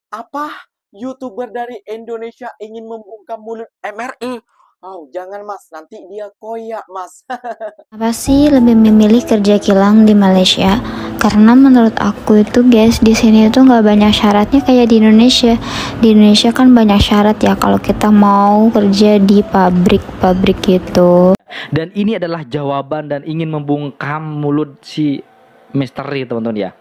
Apa? YouTuber dari Indonesia ingin membungkam mulut MRI? Oh, jangan mas, nanti dia koyak mas. Apa sih lebih memilih kerja kilang di Malaysia? Karena menurut aku itu guys, di sini itu nggak banyak syaratnya kayak di Indonesia. Di Indonesia kan banyak syarat ya kalau kita mau kerja di pabrik-pabrik gitu. Dan ini adalah jawaban dan ingin membungkam mulut si misteri teman-teman ya.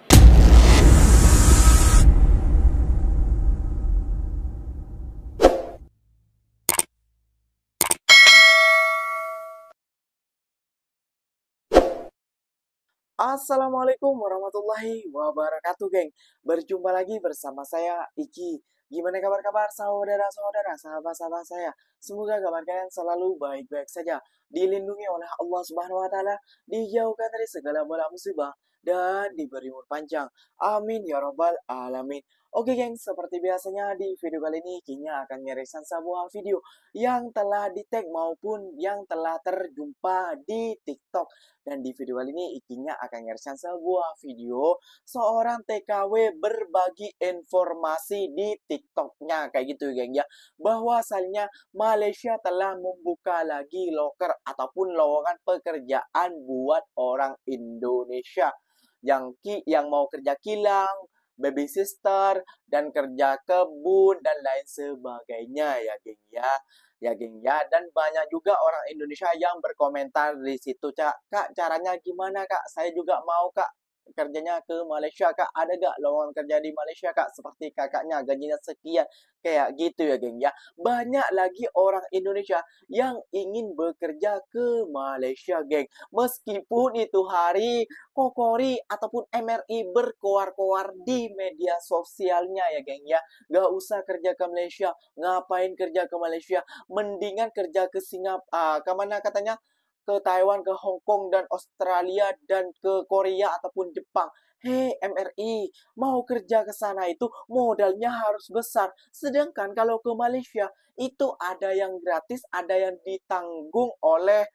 Assalamualaikum warahmatullahi wabarakatuh, geng. Berjumpa lagi bersama saya, Iki. Gimana kabar-kabar saudara-saudara, sahabat-sahabat saya? Semoga kabar kalian selalu baik-baik saja, dilindungi oleh Allah Subhanahu wa taala, dijauhkan dari segala bala musibah dan diberi umur panjang. Amin ya rabbal alamin. Oke, geng, seperti biasanya di video kali ini Kinya akan mereaction sebuah video yang telah di-tag maupun yang telah terjumpa di TikTok. Dan di video kali ini Ikinya akan nge-reaction sebuah video seorang TKW berbagi informasi di TikToknya kayak gitu geng ya. Bahwasannya Malaysia telah membuka lagi loker ataupun lowongan pekerjaan buat orang Indonesia yang mau kerja kilang, baby sister, dan kerja kebun dan lain sebagainya ya geng ya. Ya geng ya, dan banyak juga orang Indonesia yang berkomentar di situ, Kak, caranya gimana Kak? Saya juga mau Kak kerjanya ke Malaysia Kak. Ada gak lowongan kerja di Malaysia Kak? Seperti kakaknya gajinya sekian. Kayak gitu ya geng ya. Banyak lagi orang Indonesia yang ingin bekerja ke Malaysia geng. Meskipun itu hari Kokori ataupun MRI berkoar-koar di media sosialnya ya geng ya. Gak usah kerja ke Malaysia. Ngapain kerja ke Malaysia? Mendingan kerja ke Singapura, kemana katanya, ke Taiwan, ke Hong Kong, dan Australia, dan ke Korea ataupun Jepang. Hei MRI, mau kerja ke sana itu modalnya harus besar. Sedangkan kalau ke Malaysia, itu ada yang gratis, ada yang ditanggung oleh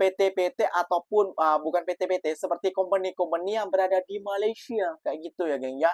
PT-PT ataupun bukan PT-PT, seperti company-company yang berada di Malaysia. Kayak gitu ya geng ya.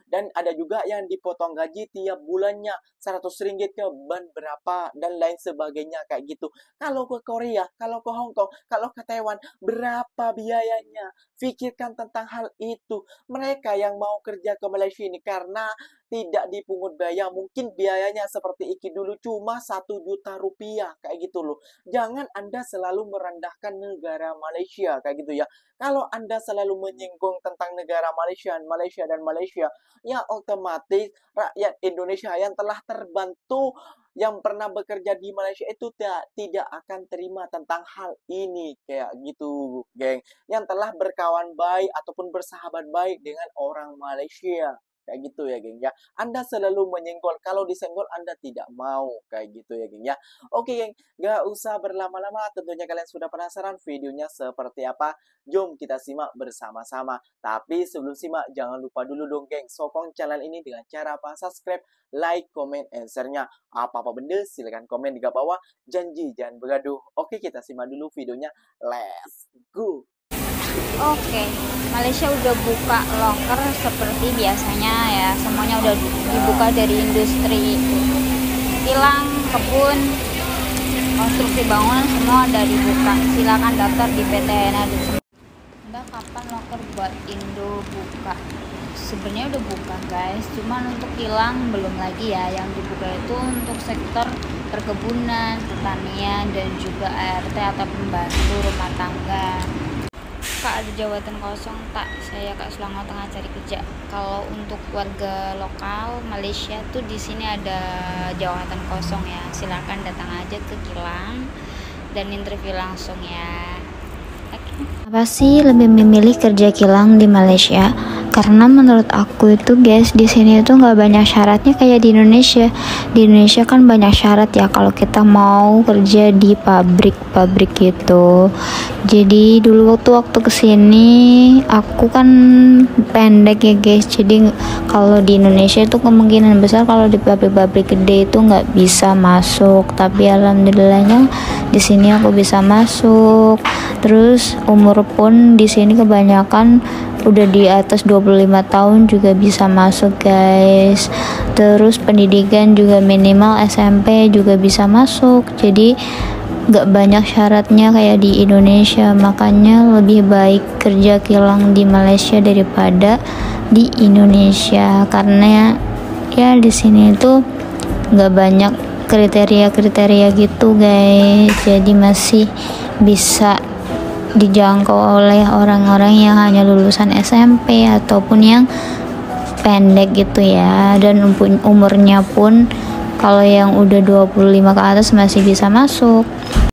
Dan ada juga yang dipotong gaji tiap bulannya, 100 ringgit ke ban berapa dan lain sebagainya kayak gitu. Kalau ke Korea, kalau ke Hong Kong, kalau ke Taiwan, berapa biayanya? Pikirkan tentang hal itu. Mereka yang mau kerja ke Malaysia ini karena tidak dipungut biaya, mungkin biayanya seperti Iki dulu cuma 1 juta rupiah kayak gitu loh. Jangan Anda selalu merendahkan negara Malaysia kayak gitu ya. Kalau Anda selalu menyinggung tentang negara Malaysia dan Malaysia, ya otomatis rakyat Indonesia yang telah terbantu, yang pernah bekerja di Malaysia itu tidak akan terima tentang hal ini kayak gitu, geng. Yang telah berkawan baik ataupun bersahabat baik dengan orang Malaysia. Kayak gitu ya, geng ya. Anda selalu menyenggol, kalau disenggol Anda tidak mau. Kayak gitu ya, geng ya. Oke, geng. Gak usah berlama-lama, tentunya kalian sudah penasaran videonya seperti apa. Jom kita simak bersama-sama. Tapi sebelum simak, jangan lupa dulu dong, geng. Sokong channel ini dengan cara apa? Subscribe, like, comment, and share-nya. Apa-apa benda, silahkan komen di bawah. Janji, jangan bergaduh. Oke, kita simak dulu videonya. Let's go! Oke, Malaysia udah buka loker seperti biasanya ya. Semuanya udah dibuka dari industri kilang, kebun, konstruksi bangunan, semua udah dibuka. Silakan daftar di PTN. Udah kapan loker buat Indo buka? Sebenarnya udah buka guys, cuman untuk kilang belum lagi ya. Yang dibuka itu untuk sektor perkebunan, pertanian, dan juga ART atau pembantu rumah tangga. Kak, ada jabatan kosong tak? Saya Kak Selangor tengah cari kerja. Kalau untuk warga lokal Malaysia tuh di sini ada jabatan kosong ya. Silakan datang aja ke kilang dan interview langsung ya. Apa sih lebih memilih kerja kilang di Malaysia? Karena menurut aku itu guys, di sini itu nggak banyak syaratnya kayak di Indonesia. Di Indonesia kan banyak syarat ya kalau kita mau kerja di pabrik-pabrik gitu. Jadi dulu waktu kesini aku kan pendek ya guys. Jadi kalau di Indonesia itu kemungkinan besar kalau di pabrik-pabrik gede itu nggak bisa masuk. Tapi alhamdulillahnya di sini aku bisa masuk. Terus umur pun di sini kebanyakan udah di atas 25 tahun juga bisa masuk guys. Terus pendidikan juga minimal SMP juga bisa masuk. Jadi gak banyak syaratnya kayak di Indonesia. Makanya lebih baik kerja kilang di Malaysia daripada di Indonesia, karena ya di sini tuh gak banyak kriteria-kriteria gitu guys. Jadi masih bisa dijangkau oleh orang-orang yang hanya lulusan SMP ataupun yang pendek gitu ya. Dan umurnya pun kalau yang udah 25 ke atas masih bisa masuk.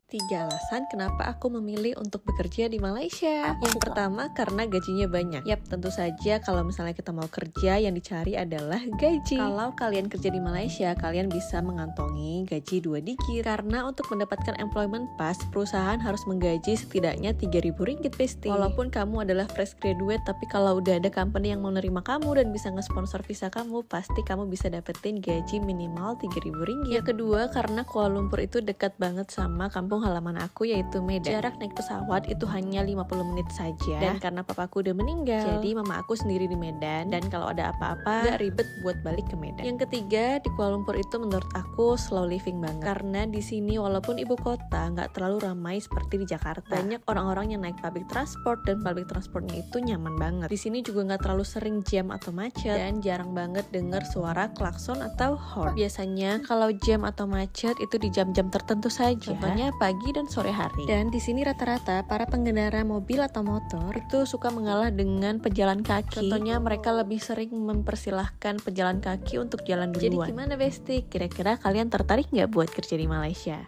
3 alasan kenapa aku memilih untuk bekerja di Malaysia. Yang pertama, karena gajinya banyak. Yap, tentu saja kalau misalnya kita mau kerja, yang dicari adalah gaji. Kalau kalian kerja di Malaysia, kalian bisa mengantongi gaji 2 digit. Karena untuk mendapatkan employment pass, perusahaan harus menggaji setidaknya 3.000 ringgit besti. Walaupun kamu adalah fresh graduate, tapi kalau udah ada company yang mau nerima kamu dan bisa nge-sponsor visa kamu, pasti kamu bisa dapetin gaji minimal 3.000 ringgit. Yang kedua, karena Kuala Lumpur itu dekat banget sama kampung halaman aku, yaitu Medan. Jarak naik pesawat itu hanya 50 menit saja. Dan karena papaku udah meninggal, jadi mama aku sendiri di Medan, dan kalau ada apa-apa gak ribet buat balik ke Medan. Yang ketiga, di Kuala Lumpur itu menurut aku slow living banget. Karena di sini walaupun ibu kota gak terlalu ramai seperti di Jakarta. Banyak orang-orang yang naik public transport, dan public transportnya itu nyaman banget. Di sini juga gak terlalu sering jam atau macet, dan jarang banget denger suara klakson atau horn. Biasanya kalau jam atau macet itu di jam-jam tertentu saja. Contohnya pagi dan sore hari. Dan di sini rata-rata para pengendara mobil atau motor itu suka mengalah dengan pejalan kaki. Contohnya mereka lebih sering mempersilahkan pejalan kaki untuk jalan duluan. Jadi gimana Besti? Kira-kira kalian tertarik nggak buat kerja di Malaysia?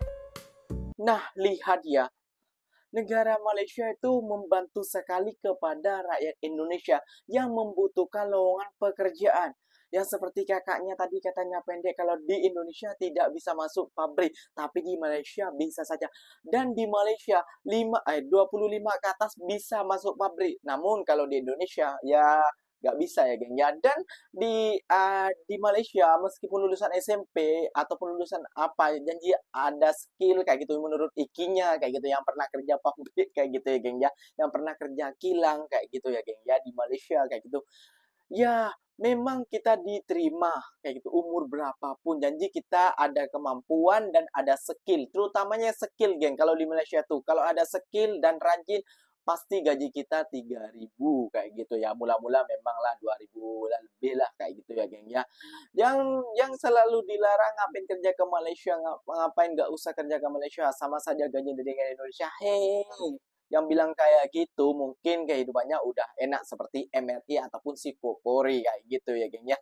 Nah, lihat ya. Negara Malaysia itu membantu sekali kepada rakyat Indonesia yang membutuhkan lowongan pekerjaan. Yang seperti kakaknya tadi katanya pendek, kalau di Indonesia tidak bisa masuk pabrik, tapi di Malaysia bisa saja. Dan di Malaysia 25 ke atas bisa masuk pabrik. Namun kalau di Indonesia ya nggak bisa ya geng ya. Dan di Malaysia meskipun lulusan SMP ataupun lulusan apa, janji ada skill kayak gitu menurut ikinya kayak gitu, yang pernah kerja pabrik kayak gitu ya geng ya, yang pernah kerja kilang kayak gitu ya geng ya, di Malaysia kayak gitu. Ya, memang kita diterima kayak gitu umur berapapun, janji kita ada kemampuan dan ada skill, terutamanya skill geng. Kalau di Malaysia tuh kalau ada skill dan rajin pasti gaji kita 3.000 kayak gitu ya. Mula-mula memanglah 2.000 lebih lah kayak gitu ya geng ya. Yang selalu dilarang ngapain kerja ke Malaysia, ngapain nggak usah kerja ke Malaysia, sama saja gaji dengan Indonesia. Hey, yang bilang kayak gitu mungkin kehidupannya udah enak seperti MRI ataupun si Popori kayak gitu ya geng ya.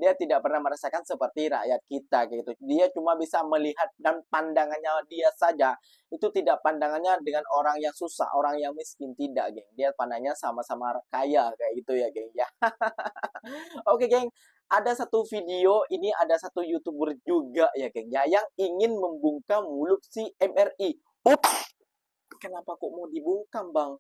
Dia tidak pernah merasakan seperti rakyat kita kayak gitu. Dia cuma bisa melihat dan pandangannya dia saja. Itu tidak pandangannya dengan orang yang susah, orang yang miskin, tidak geng. Dia pandangnya sama-sama kaya kayak gitu ya geng ya. Oke geng, ada satu video ini, ada satu YouTuber juga ya geng ya, yang ingin membungkam mulut si MRI. Ups! Kenapa kok mau dibungkam bang?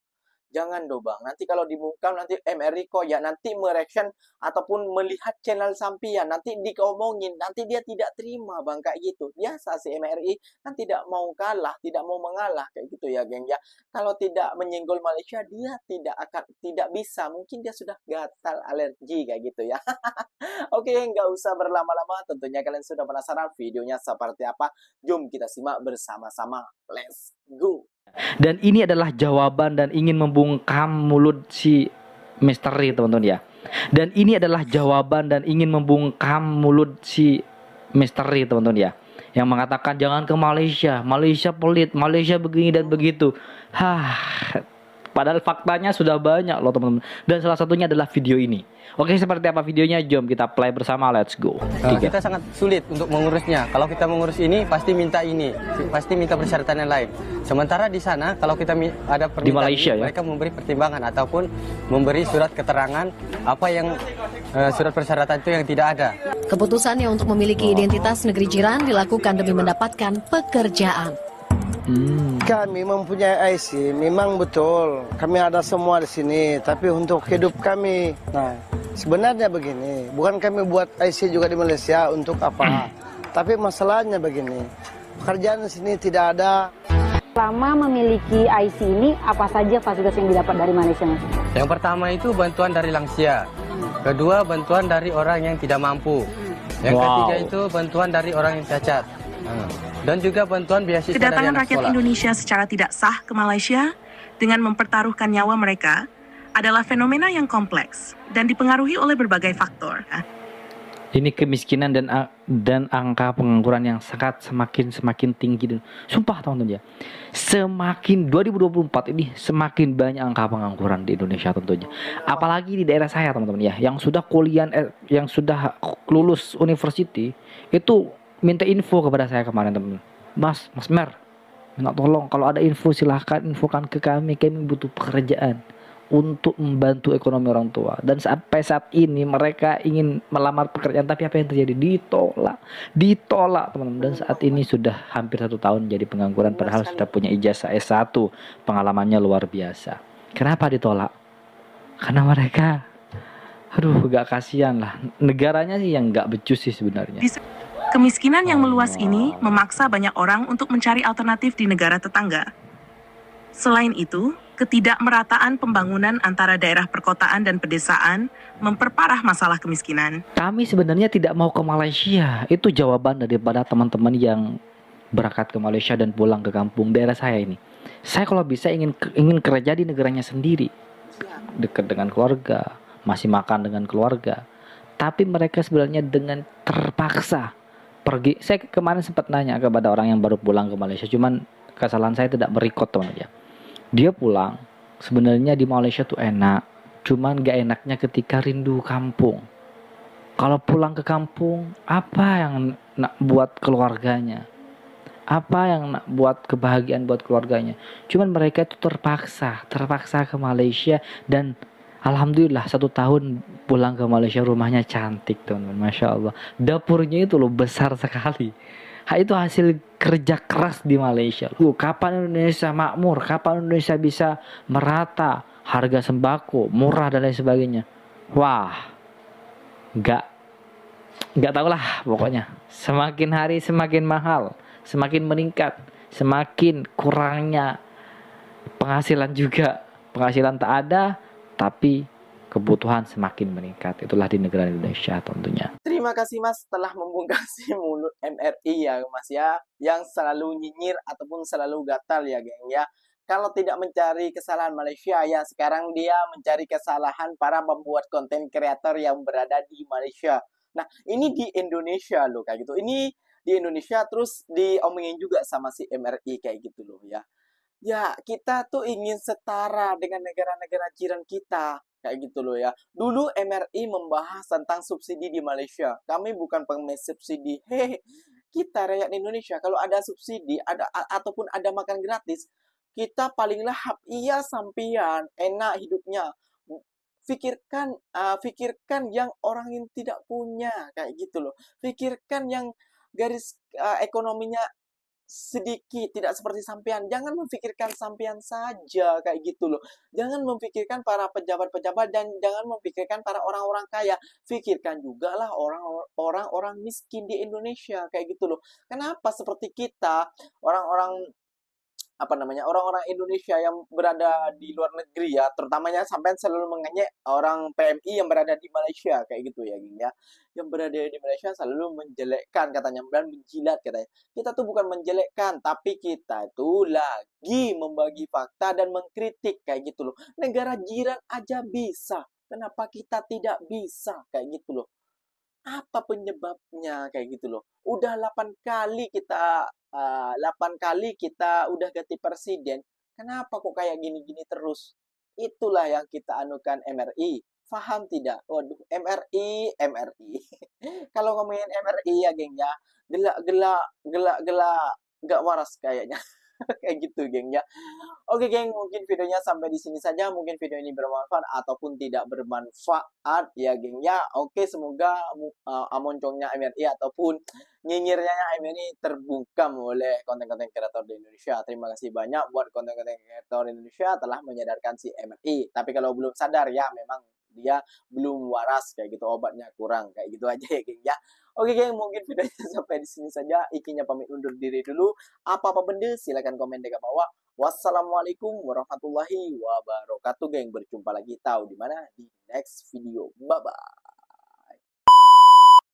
Jangan dong bang, nanti kalau dibungkam nanti MRI kok ya nanti mereaction ataupun melihat channel sampian, nanti dikomongin, nanti dia tidak terima bang kayak gitu. Biasa si MRI kan tidak mau kalah, tidak mau mengalah kayak gitu ya geng ya. Kalau tidak menyenggol Malaysia dia tidak bisa, mungkin dia sudah gatal alergi kayak gitu ya. Oke, nggak usah berlama-lama, tentunya kalian sudah penasaran videonya seperti apa. Jom kita simak bersama-sama, let's go. Dan ini adalah jawaban dan ingin membungkam mulut si misteri teman-teman ya. Dan ini adalah jawaban dan ingin membungkam mulut si misteri teman-teman ya, yang mengatakan jangan ke Malaysia, Malaysia pelit, Malaysia begini dan begitu. Padahal faktanya sudah banyak loh teman-teman. Dan salah satunya adalah video ini. Oke, seperti apa videonya? Jom kita play bersama, let's go. Kita sangat sulit untuk mengurusnya. Kalau kita mengurus ini, pasti minta ini, pasti minta persyaratan yang lain. Sementara di sana, kalau kita ada permintaan di Malaysia, ini, mereka memberi pertimbangan ataupun memberi surat keterangan apa yang surat persyaratan itu yang tidak ada. Keputusannya untuk memiliki identitas negeri jiran dilakukan demi mendapatkan pekerjaan. Kami mempunyai IC, memang betul. Kami ada semua di sini, tapi untuk hidup kami. Nah, sebenarnya begini, bukan kami buat IC juga di Malaysia untuk apa. Tapi masalahnya begini, pekerjaan di sini tidak ada. Selama memiliki IC ini, apa saja fasilitas yang didapat dari Malaysia, Mas? Yang pertama itu bantuan dari lansia. Kedua, bantuan dari orang yang tidak mampu. Yang ketiga itu bantuan dari orang yang cacat. Dan juga bantuan beasiswa dari Kedatangan anak rakyat sekolah. Indonesia secara tidak sah ke Malaysia dengan mempertaruhkan nyawa mereka adalah fenomena yang kompleks dan dipengaruhi oleh berbagai faktor. Ini kemiskinan dan angka pengangguran yang semakin tinggi. Sumpah teman-teman ya. Semakin 2024 ini semakin banyak angka pengangguran di Indonesia tentunya. Apalagi di daerah saya teman-teman ya, yang sudah kuliah yang sudah lulus university itu minta info kepada saya kemarin teman-teman. Mas Mer, minta tolong kalau ada info silahkan infokan ke kami butuh pekerjaan untuk membantu ekonomi orang tua. Dan sampai saat ini mereka ingin melamar pekerjaan, tapi apa yang terjadi? Ditolak teman-teman. Dan saat ini sudah hampir 1 tahun jadi pengangguran, padahal sudah punya ijazah S1, pengalamannya luar biasa. Kenapa ditolak? Karena mereka gak kasihan lah. Negaranya sih yang gak becus sih sebenarnya. Kemiskinan yang meluas ini memaksa banyak orang untuk mencari alternatif di negara tetangga. Selain itu, ketidakmerataan pembangunan antara daerah perkotaan dan pedesaan memperparah masalah kemiskinan. Kami sebenarnya tidak mau ke Malaysia. Itu jawaban daripada teman-teman yang berangkat ke Malaysia dan pulang ke kampung daerah saya ini. Saya kalau bisa ingin kerja di negaranya sendiri, dekat dengan keluarga, masih makan dengan keluarga. Tapi mereka sebenarnya dengan terpaksa pergi. Saya kemarin sempat nanya kepada orang yang baru pulang ke Malaysia, cuman kesalahan saya tidak merekod teman-teman ya. Dia pulang, sebenarnya di Malaysia tuh enak, cuman gak enaknya ketika rindu kampung. Kalau pulang ke kampung, apa yang nak buat keluarganya? Apa yang nak buat kebahagiaan buat keluarganya? Cuman mereka itu terpaksa ke Malaysia. Dan alhamdulillah 1 tahun pulang ke Malaysia, rumahnya cantik teman-teman, Masya Allah. Dapurnya itu loh besar sekali. Itu hasil kerja keras di Malaysia. Kapan Indonesia makmur? Kapan Indonesia bisa merata? Harga sembako murah dan lain sebagainya. Wah, nggak tahu lah pokoknya. Semakin hari semakin mahal, semakin meningkat, semakin kurangnya penghasilan juga. Penghasilan tak ada, tapi kebutuhan semakin meningkat. Itulah di negara Indonesia tentunya. Terima kasih Mas telah membungkasi mulut MRI ya Mas ya, yang selalu nyinyir ataupun selalu gatal ya geng ya. Kalau tidak mencari kesalahan Malaysia ya, sekarang dia mencari kesalahan para membuat konten kreator yang berada di Malaysia. Nah ini di Indonesia loh kayak gitu. Ini di Indonesia terus diomongin juga sama si MRI kayak gitu loh ya. Ya, kita tuh ingin setara dengan negara-negara jiran kita. Kayak gitu loh ya. Dulu MRI membahas tentang subsidi di Malaysia. Kami bukan pengemis subsidi. Hehe. Kita rakyat Indonesia, kalau ada subsidi, ataupun ada makan gratis, kita paling lahap. Iya sampian, enak hidupnya. Pikirkan yang orang yang tidak punya. Kayak gitu loh. Pikirkan yang garis ekonominya sedikit, tidak seperti sampean. Jangan memikirkan sampean saja kayak gitu loh. Jangan memikirkan para pejabat-pejabat dan jangan memikirkan para orang-orang kaya. Pikirkan juga lah orang-orang miskin di Indonesia kayak gitu loh. Kenapa seperti kita, orang-orang orang-orang Indonesia yang berada di luar negeri ya, terutamanya sampai selalu mengejek orang PMI yang berada di Malaysia kayak gitu ya geng ya, yang berada di Malaysia selalu menjelekkan katanya dan menjilat katanya. Kita tuh bukan menjelekkan, tapi kita itu lagi membagi fakta dan mengkritik kayak gitu loh. Negara jiran aja bisa, kenapa kita tidak bisa kayak gitu loh? Apa penyebabnya kayak gitu loh? Udah 8 kali kita udah ganti presiden. Kenapa kok kayak gini-gini terus? Itulah yang kita anukan MRI. Paham tidak? Waduh, MRI. Kalau ngomongin MRI ya, geng ya. Gelak gak waras kayaknya. Kayak gitu geng ya. Oke geng, mungkin videonya sampai di sini saja. Mungkin video ini bermanfaat ataupun tidak bermanfaat ya geng ya. Oke, semoga moncongnya MRI ataupun nyinyirnya MRI terbungkam oleh konten-konten kreator di Indonesia. Terima kasih banyak buat konten-konten kreator di Indonesia telah menyadarkan si MRI. Tapi kalau belum sadar ya memang dia belum waras kayak gitu, obatnya kurang kayak gitu aja ya geng ya. Oke geng, mungkin videonya sampai di sini saja. Ikinya pamit undur diri dulu. Apa-apa benda silahkan komen di bawah. Wassalamualaikum warahmatullahi wabarakatuh, geng. Berjumpa lagi tahu di mana di next video. Bye bye.